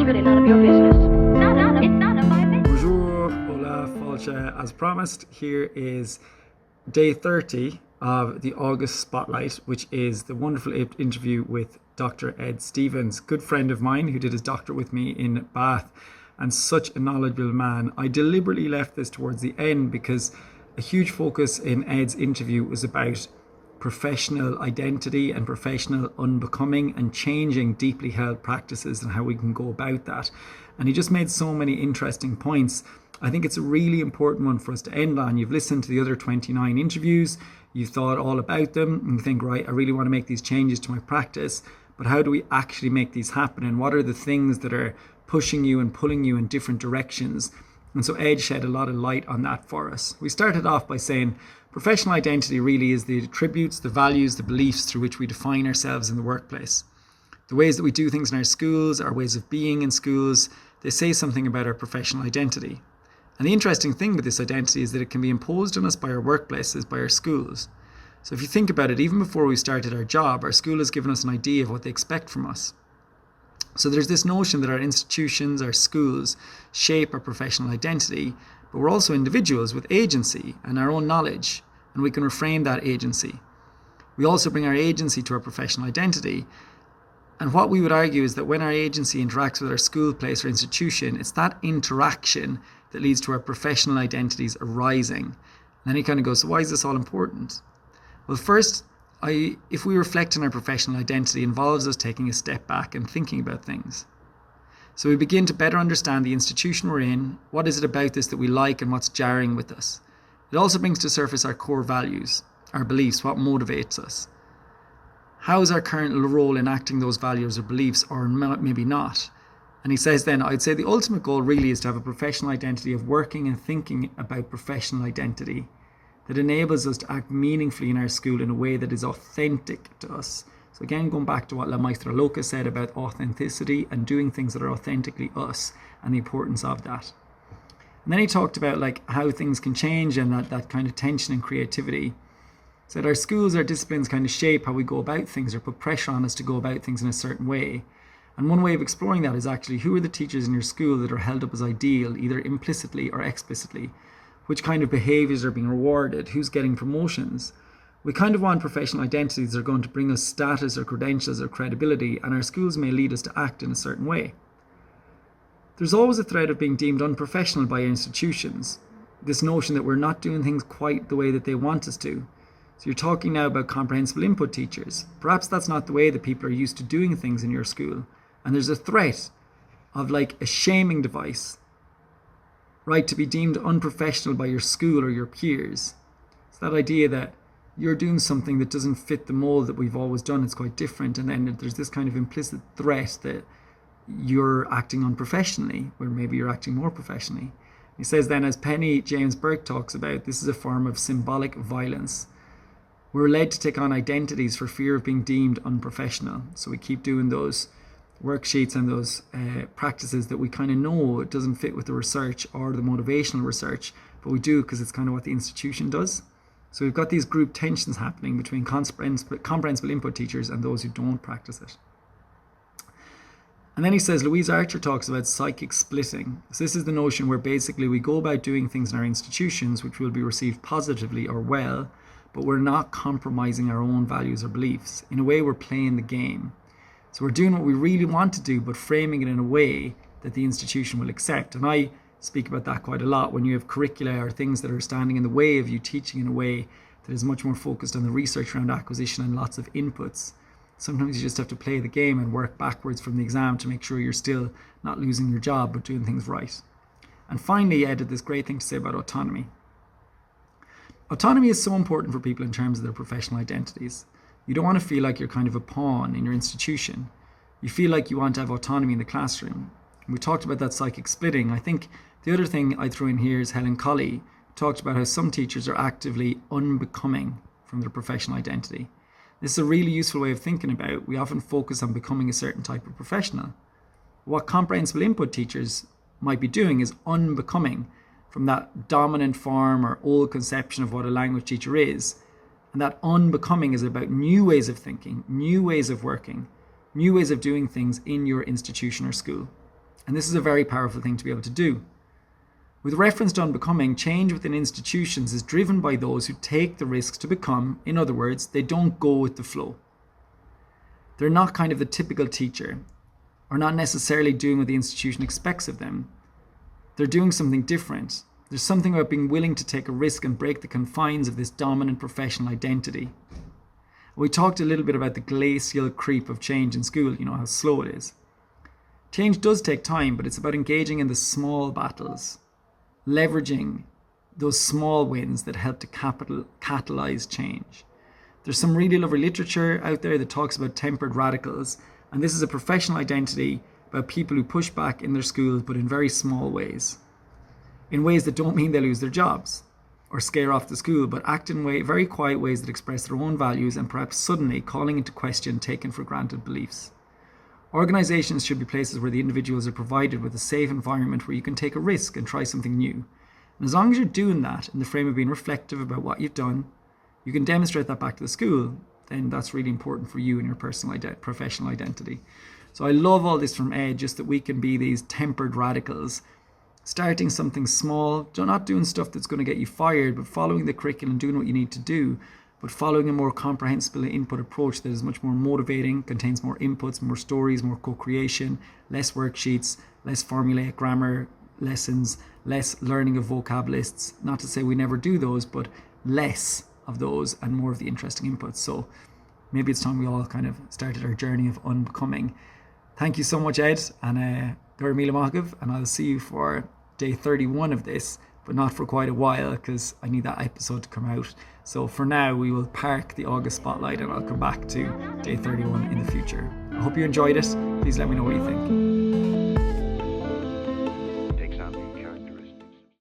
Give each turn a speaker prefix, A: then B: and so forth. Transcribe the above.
A: really none of your business. It's none of my business.
B: Bonjour, hola, falcha. As promised, here is day 30 of the August Spotlight, which is the wonderful interview with Dr. Ed Stevens, good friend of mine who did his doctorate with me in Bath, and such a knowledgeable man. I deliberately left this towards the end because a huge focus in Ed's interview was about professional identity and professional unbecoming and changing deeply held practices and how we can go about that. And he just made so many interesting points. I think it's a really important one for us to end on. You've listened to the other 29 interviews, you've thought all about them, and you think, right, I really want to make these changes to my practice, but how do we actually make these happen? And what are the things that are pushing you and pulling you in different directions? And so Ed shed a lot of light on that for us. We started off by saying professional identity really is the attributes, the values, the beliefs through which we define ourselves in the workplace. The ways that we do things in our schools, our ways of being in schools, they say something about our professional identity. And the interesting thing with this identity is that it can be imposed on us by our workplaces, by our schools. So if you think about it, even before we started our job, our school has given us an idea of what they expect from us. So there's this notion that our institutions, our schools, shape our professional identity, but we're also individuals with agency and our own knowledge, and we can reframe that agency. We also bring our agency to our professional identity. And what we would argue is that when our agency interacts with our school, place, or institution, it's that interaction that leads to our professional identities arising. And then he kind of goes, so why is this all important? Well, first, if we reflect on our professional identity, involves us taking a step back and thinking about things. So we begin to better understand the institution we're in, what is it about this that we like and what's jarring with us. It also brings to surface our core values, our beliefs, what motivates us. How is our current role enacting those values or beliefs, or maybe not? And he says then, I'd say the ultimate goal really is to have a professional identity of working and thinking about professional identity that enables us to act meaningfully in our school in a way that is authentic to us. So again, going back to what La Maestra Loca said about authenticity and doing things that are authentically us and the importance of that. And then he talked about like how things can change and that kind of tension and creativity. So that our schools, our disciplines kind of shape how we go about things or put pressure on us to go about things in a certain way. And one way of exploring that is actually who are the teachers in your school that are held up as ideal, either implicitly or explicitly? Which kind of behaviours are being rewarded? Who's getting promotions? We kind of want professional identities that are going to bring us status or credentials or credibility, and our schools may lead us to act in a certain way. There's always a threat of being deemed unprofessional by institutions. This notion that we're not doing things quite the way that they want us to. So you're talking now about comprehensible input teachers. Perhaps that's not the way that people are used to doing things in your school. And there's a threat of like a shaming device, right, to be deemed unprofessional by your school or your peers. It's that idea that you're doing something that doesn't fit the mold that we've always done. It's quite different. And then there's this kind of implicit threat that you're acting unprofessionally, or maybe you're acting more professionally. He says then, as Penny James Burke talks about, this is a form of symbolic violence. We're led to take on identities for fear of being deemed unprofessional. So we keep doing those worksheets and those practices that we kind of know it doesn't fit with the research or the motivational research, but we do because it's kind of what the institution does. So we've got these group tensions happening between comprehensible input teachers and those who don't practice it. And then he says, Louise Archer talks about psychic splitting. So this is the notion where basically we go about doing things in our institutions which will be received positively or well, but we're not compromising our own values or beliefs. In a way, we're playing the game. So we're doing what we really want to do, but framing it in a way that the institution will accept. And I speak about that quite a lot when you have curricula or things that are standing in the way of you teaching in a way that is much more focused on the research around acquisition and lots of inputs. Sometimes you just have to play the game and work backwards from the exam to make sure you're still not losing your job, but doing things right. And finally, Ed had this great thing to say about autonomy. Autonomy is so important for people in terms of their professional identities. You don't want to feel like you're kind of a pawn in your institution. You feel like you want to have autonomy in the classroom. And we talked about that psychic splitting. I think the other thing I threw in here is Helen Colley talked about how some teachers are actively unbecoming from their professional identity. This is a really useful way of thinking about it. We often focus on becoming a certain type of professional. What comprehensible input teachers might be doing is unbecoming from that dominant form or old conception of what a language teacher is. And that unbecoming is about new ways of thinking, new ways of working, new ways of doing things in your institution or school. And this is a very powerful thing to be able to do. With reference to unbecoming, change within institutions is driven by those who take the risks to become. In other words, they don't go with the flow. They're not kind of the typical teacher, or not necessarily doing what the institution expects of them. They're doing something different. There's something about being willing to take a risk and break the confines of this dominant professional identity. We talked a little bit about the glacial creep of change in school, how slow it is. Change does take time, but it's about engaging in the small battles, leveraging those small wins that help to catalyze change. There's some really lovely literature out there that talks about tempered radicals, and this is a professional identity about people who push back in their schools, but in very small ways. In ways that don't mean they lose their jobs or scare off the school, but act in very quiet ways that express their own values and perhaps suddenly calling into question taken for granted beliefs. Organizations should be places where the individuals are provided with a safe environment where you can take a risk and try something new. And as long as you're doing that in the frame of being reflective about what you've done, you can demonstrate that back to the school, then that's really important for you and your professional identity. So I love all this from Ed, just that we can be these tempered radicals, starting something small, not doing stuff that's going to get you fired, but following the curriculum, doing what you need to do, but following a more comprehensible input approach that is much more motivating, contains more inputs, more stories, more co-creation, less worksheets, less formulaic grammar lessons, less learning of vocab lists. Not to say we never do those, but less of those and more of the interesting inputs. So maybe it's time we all kind of started our journey of unbecoming. Thank you so much, Ed, and Gur Mila Makav, and I'll see you for day 31 of this, but not for quite a while because I need that episode to come out. So for now, we will park the August spotlight and I'll come back to day 31 in the future. I hope you enjoyed it. Please let me know what you think.